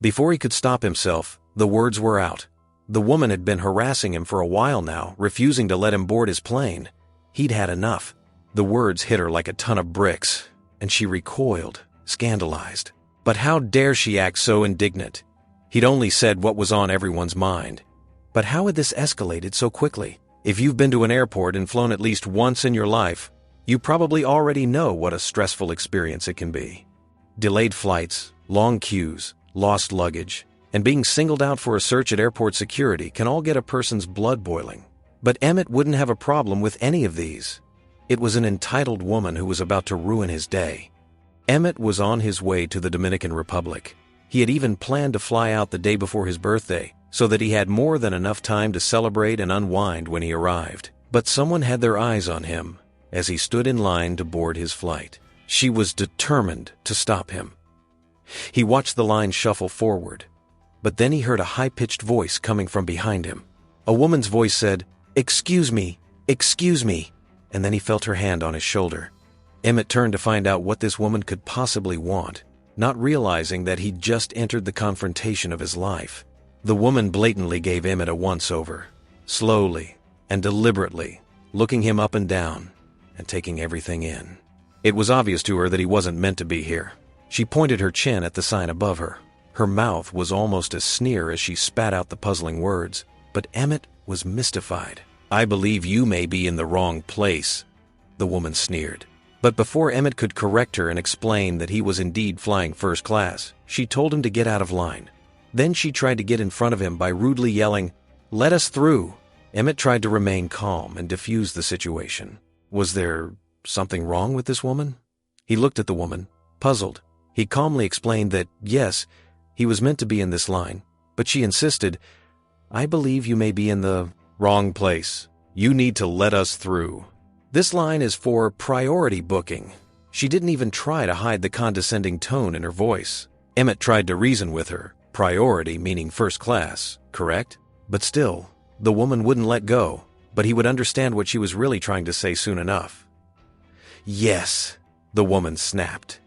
Before he could stop himself, the words were out. The woman had been harassing him for a while now, refusing to let him board his plane. He'd had enough. The words hit her like a ton of bricks, and she recoiled, scandalized. But how dare she act so indignant? He'd only said what was on everyone's mind. But how had this escalated so quickly? If you've been to an airport and flown at least once in your life, you probably already know what a stressful experience it can be. Delayed flights, long queues, lost luggage, and being singled out for a search at airport security can all get a person's blood boiling. But Emmett wouldn't have a problem with any of these. It was an entitled woman who was about to ruin his day. Emmett was on his way to the Dominican Republic. He had even planned to fly out the day before his birthday, so that he had more than enough time to celebrate and unwind when he arrived. But someone had their eyes on him as he stood in line to board his flight. She was determined to stop him. He watched the line shuffle forward, but then he heard a high-pitched voice coming from behind him. A woman's voice said, "Excuse me, excuse me," and then he felt her hand on his shoulder. Emmett turned to find out what this woman could possibly want, not realizing that he'd just entered the confrontation of his life. The woman blatantly gave Emmett a once-over, slowly and deliberately, looking him up and down and taking everything in. It was obvious to her that he wasn't meant to be here. She pointed her chin at the sign above her. Her mouth was almost a sneer as she spat out the puzzling words, but Emmett was mystified. "I believe you may be in the wrong place," the woman sneered. But before Emmett could correct her and explain that he was indeed flying first class, she told him to get out of line. Then she tried to get in front of him by rudely yelling, "Let us through!" Emmett tried to remain calm and defuse the situation. Was there something wrong with this woman? He looked at the woman, puzzled. He calmly explained that, yes, he was meant to be in this line, but she insisted, "I believe you may be in the wrong place. You need to let us through. This line is for priority booking." She didn't even try to hide the condescending tone in her voice. Emmett tried to reason with her, priority meaning first class, correct? But still, the woman wouldn't let go, but he would understand what she was really trying to say soon enough. "Yes," the woman snapped.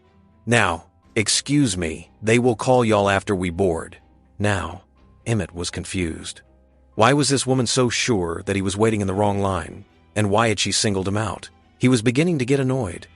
"Now, excuse me, they will call y'all after we board." Now, Emmett was confused. Why was this woman so sure that he was waiting in the wrong line? And why had she singled him out? He was beginning to get annoyed.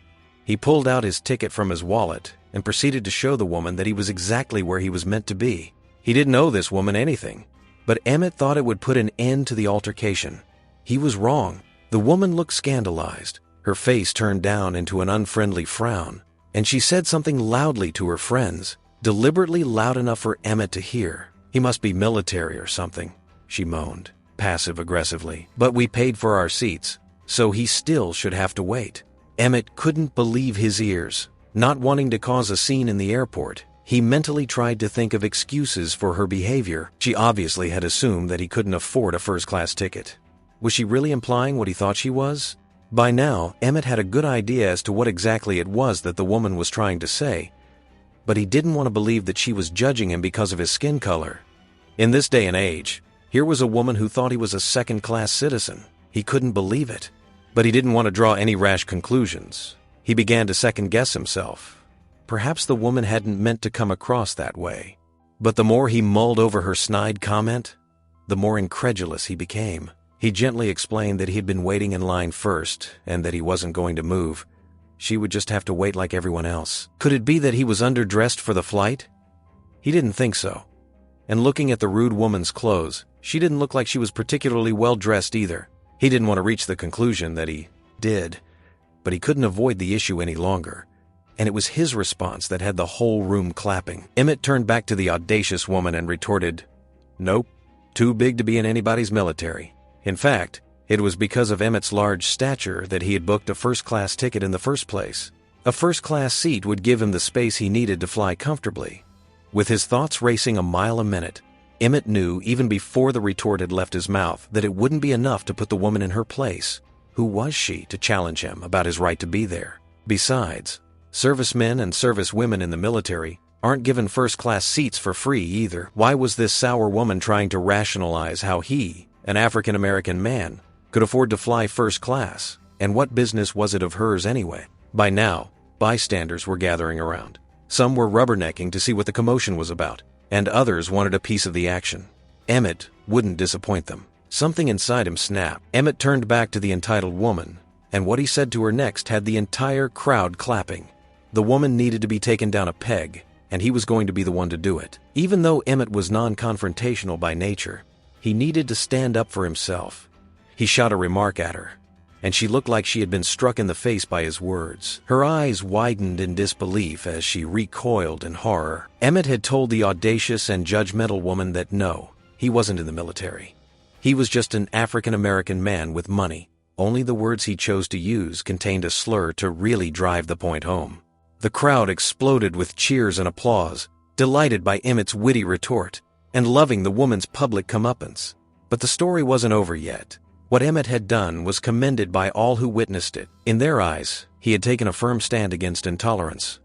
He pulled out his ticket from his wallet and proceeded to show the woman that he was exactly where he was meant to be. He didn't owe this woman anything, but Emmett thought it would put an end to the altercation. He was wrong. The woman looked scandalized. Her face turned down into an unfriendly frown, and she said something loudly to her friends, deliberately loud enough for Emmett to hear. "He must be military or something," she moaned, passive-aggressively. "But we paid for our seats, so he still should have to wait." Emmett couldn't believe his ears. Not wanting to cause a scene in the airport, he mentally tried to think of excuses for her behavior. She obviously had assumed that he couldn't afford a first-class ticket. Was she really implying what he thought she was? By now, Emmett had a good idea as to what exactly it was that the woman was trying to say, but he didn't want to believe that she was judging him because of his skin color. In this day and age, here was a woman who thought he was a second-class citizen. He couldn't believe it. But he didn't want to draw any rash conclusions. He began to second-guess himself. Perhaps the woman hadn't meant to come across that way. But the more he mulled over her snide comment, the more incredulous he became. He gently explained that he had been waiting in line first and that he wasn't going to move. She would just have to wait like everyone else. Could it be that he was underdressed for the flight? He didn't think so. And looking at the rude woman's clothes, she didn't look like she was particularly well-dressed either. He didn't want to reach the conclusion that he did, but he couldn't avoid the issue any longer. And it was his response that had the whole room clapping. Emmett turned back to the audacious woman and retorted, "Nope, too big to be in anybody's military." In fact, it was because of Emmett's large stature that he had booked a first-class ticket in the first place. A first-class seat would give him the space he needed to fly comfortably. With his thoughts racing a mile a minute, Emmett knew even before the retort had left his mouth that it wouldn't be enough to put the woman in her place. Who was she to challenge him about his right to be there? Besides, servicemen and servicewomen in the military aren't given first-class seats for free either. Why was this sour woman trying to rationalize how he, an African-American man, could afford to fly first class? And what business was it of hers anyway? By now, bystanders were gathering around. Some were rubbernecking to see what the commotion was about. and others wanted a piece of the action. Emmett wouldn't disappoint them. Something inside him snapped. Emmett turned back to the entitled woman, and what he said to her next had the entire crowd clapping. The woman needed to be taken down a peg, and he was going to be the one to do it. Even though Emmett was non-confrontational by nature, he needed to stand up for himself. He shot a remark at her, and she looked like she had been struck in the face by his words. Her eyes widened in disbelief as she recoiled in horror. Emmett had told the audacious and judgmental woman that no, he wasn't in the military. He was just an African-American man with money. Only the words he chose to use contained a slur to really drive the point home. The crowd exploded with cheers and applause, delighted by Emmett's witty retort, and loving the woman's public comeuppance. But the story wasn't over yet. What Emmett had done was commended by all who witnessed it. In their eyes, he had taken a firm stand against intolerance.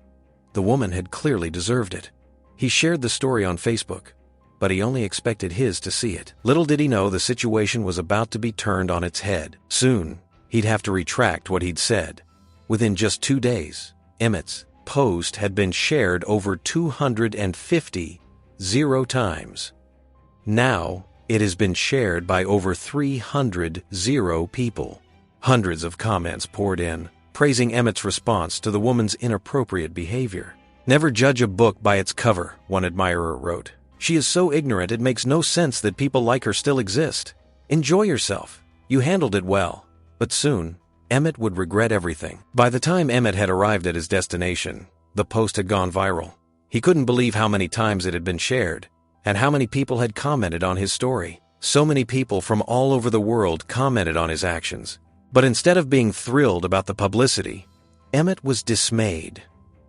The woman had clearly deserved it. He shared the story on Facebook, but he only expected his to see it. Little did he know the situation was about to be turned on its head. Soon, he'd have to retract what he'd said. Within just 2 days, Emmett's post had been shared over 250 times. Now, it has been shared by over 300 people. Hundreds of comments poured in, praising Emmett's response to the woman's inappropriate behavior. "Never judge a book by its cover," one admirer wrote. "She is so ignorant it makes no sense that people like her still exist. Enjoy yourself. You handled it well." But soon, Emmett would regret everything. By the time Emmett had arrived at his destination, the post had gone viral. He couldn't believe how many times it had been shared, and how many people had commented on his story. So many people from all over the world commented on his actions. But instead of being thrilled about the publicity, Emmett was dismayed.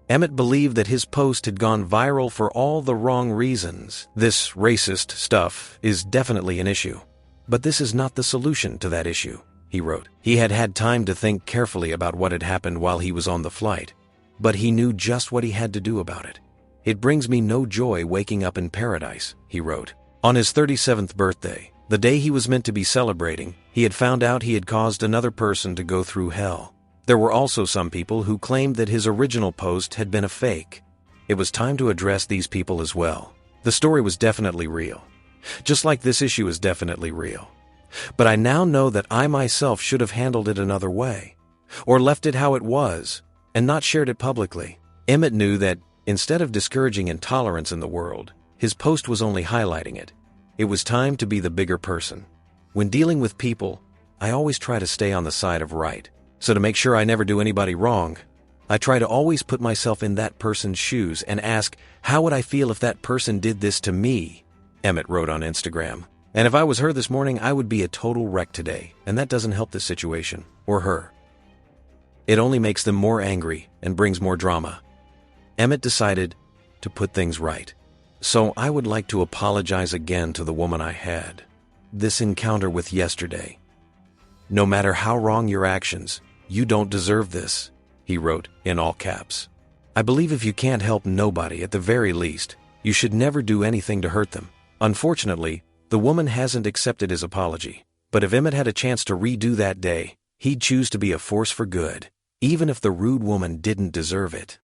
Emmett believed that his post had gone viral for all the wrong reasons. "This racist stuff is definitely an issue, but this is not the solution to that issue," he wrote. He had had time to think carefully about what had happened while he was on the flight, but he knew just what he had to do about it. "It brings me no joy waking up in paradise," he wrote. On his 37th birthday, the day he was meant to be celebrating, he had found out he had caused another person to go through hell. There were also some people who claimed that his original post had been a fake. It was time to address these people as well. The story was definitely real, just like this issue is definitely real. But I now know that I myself should have handled it another way, or left it how it was, and not shared it publicly. Emmett knew that instead of discouraging intolerance in the world, his post was only highlighting it. It was time to be the bigger person. When dealing with people, I always try to stay on the side of right. So to make sure I never do anybody wrong, I try to always put myself in that person's shoes and ask, how would I feel if that person did this to me? Emmett wrote on Instagram. And if I was her this morning, I would be a total wreck today, and that doesn't help the situation, or her. It only makes them more angry and brings more drama. Emmett decided to put things right. "So I would like to apologize again to the woman I had. This encounter with yesterday. No matter how wrong your actions, you don't deserve this," he wrote in all caps. "I believe if you can't help nobody, at the very least, you should never do anything to hurt them." Unfortunately, the woman hasn't accepted his apology. But if Emmett had a chance to redo that day, he'd choose to be a force for good, even if the rude woman didn't deserve it.